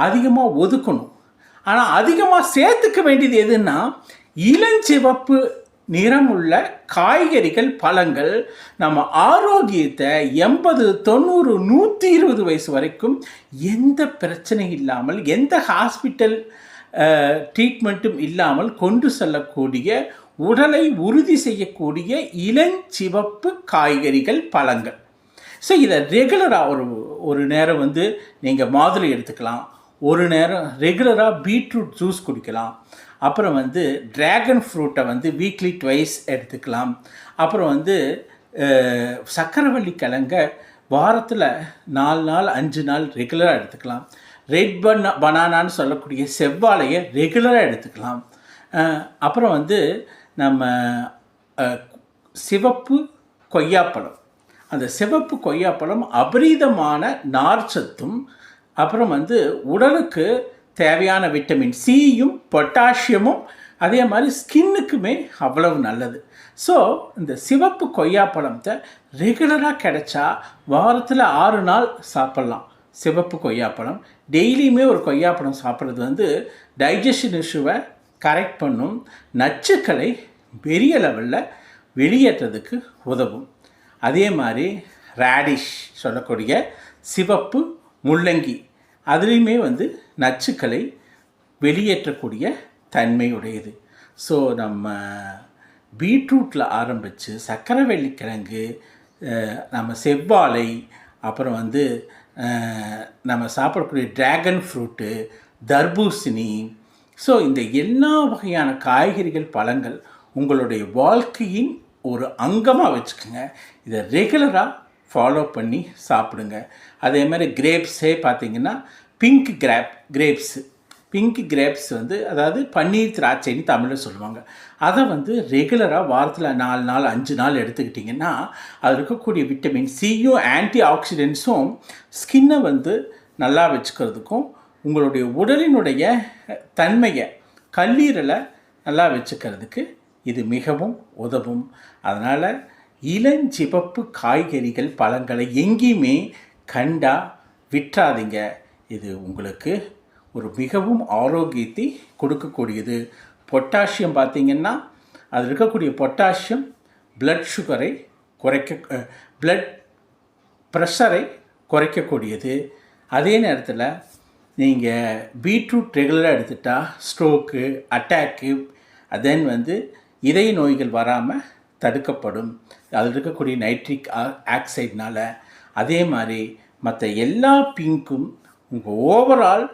அதிகமாக ஒதுக்கணும். ஆனால் அதிகமாக சேர்த்துக்க வேண்டியது எதுன்னா, இளஞ்சிவப்பு நிறமுள்ள காய்கறிகள், பழங்கள் நம்ம ஆரோக்கியத்தை 80, 90, 120 வயசு வரைக்கும் எந்த பிரச்சனையும் இல்லாமல், எந்த ஹாஸ்பிட்டல் ட்ரீட்மெண்ட்டும் இல்லாமல் கொண்டு செல்லக்கூடிய, உடலை உறுதி செய்யக்கூடிய இளஞ்சிவப்பு காய்கறிகள், பழங்கள். ஸோ இதை ரெகுலராக ஒரு நேரம் நீங்கள் மாதுளை எடுத்துக்கலாம், ஒரு நேரம் ரெகுலராக பீட்ரூட் ஜூஸ் குடிக்கலாம், அப்புறம் ட்ராகன் ஃப்ரூட்டை வீக்லி ட்வைஸ் எடுத்துக்கலாம், அப்புறம் சக்கரவள்ளி கிழங்க வாரத்தில் 4 நாள் 5 நாள் ரெகுலராக எடுத்துக்கலாம், ரெட் பனானான்னு சொல்லக்கூடிய செவ்வாழையை ரெகுலராக எடுத்துக்கலாம், அப்புறம் நம்ம சிவப்பு கொய்யாப்பழம், அந்த சிவப்பு கொய்யாப்பழம் அபரீதமான நார்ச்சத்தும், அப்புறம் உடலுக்கு தேவையான விட்டமின் சியும் பொட்டாசியமும், அதே மாதிரி ஸ்கின்னுக்குமே அவ்வளவு நல்லது. ஸோ இந்த சிவப்பு கொய்யாப்பழத்தை ரெகுலராக கிடைச்சா வாரத்தில் 6 நாள் சாப்பிட்லாம். சிவப்பு கொய்யாப்பழம் டெய்லியுமே ஒரு கொய்யாப்பழம் சாப்பிட்றது டைஜஷன் இஷ்யூவை கரெக்ட் பண்ணும், நச்சுக்களை பெரிய லெவலில் வெளியேற்றதுக்கு உதவும். அதே மாதிரி ரேடிஷ் சொல்லக்கூடிய சிவப்பு முள்ளங்கி, அதுலேயுமே நச்சுக்களை வெளியேற்றக்கூடிய தன்மை உடையது. ஸோ நம்ம பீட்ரூட்டில் ஆரம்பித்து சக்கரவள்ளி கிழங்கு, நம்ம செவ்வாழை, அப்புறம் நம்ம சாப்பிடக்கூடிய ட்ராகன் ஃப்ரூட்டு, தர்பூசணி, ஸோ இந்த எல்லா வகையான காய்கறிகள், பழங்கள் உங்களுடைய வாழ்க்கையின் ஒரு அங்கமாக வச்சுக்கோங்க. இதை ரெகுலராக ஃபாலோ பண்ணி சாப்பிடுங்க. அதே மாதிரி கிரேப்ஸே பார்த்திங்கன்னா பிங்க் கிரேப்ஸ் அதாவது பன்னீர் திராட்சைன்னு தமிழில் சொல்லுவாங்க. அதை ரெகுலராக வாரத்தில் 4 நாள் 5 நாள் எடுத்துக்கிட்டிங்கன்னா அது இருக்கக்கூடிய விட்டமின் சியும் ஆன்டி ஆக்சிடென்ட்ஸும் ஸ்கின்னை நல்லா வச்சுக்கிறதுக்கும், உங்களுடைய உடலினுடைய தன்மையை, கல்லீரலை நல்லா வச்சுக்கிறதுக்கு இது மிகவும் உதவும். அதனால் இளஞ்சிவப்பு காய்கறிகள், பழங்களை எங்கேயுமே கண்டா விட்டுறாதீங்க. இது உங்களுக்கு ஒரு மிகவும் ஆரோக்கியத்தை கொடுக்கக்கூடியது. பொட்டாசியம் பார்த்திங்கன்னா அதில் இருக்கக்கூடிய பொட்டாசியம் பிளட் சுகரை பிளட் ப்ரெஷரை குறைக்கக்கூடியது. அதே நேரத்தில் நீங்கள் பீட்ரூட் ரெகுலராக எடுத்துட்டால் ஸ்ட்ரோக்கு, அட்டாக்கு, தென் இதய நோய்கள் வராமல் தடுக்கப்படும், அதில் இருக்கக்கூடிய நைட்ரிக் ஆக்சைடுனால். அதே மாதிரி மற்ற எல்லா பிங்க்கும் உங்கள் ஓவரால்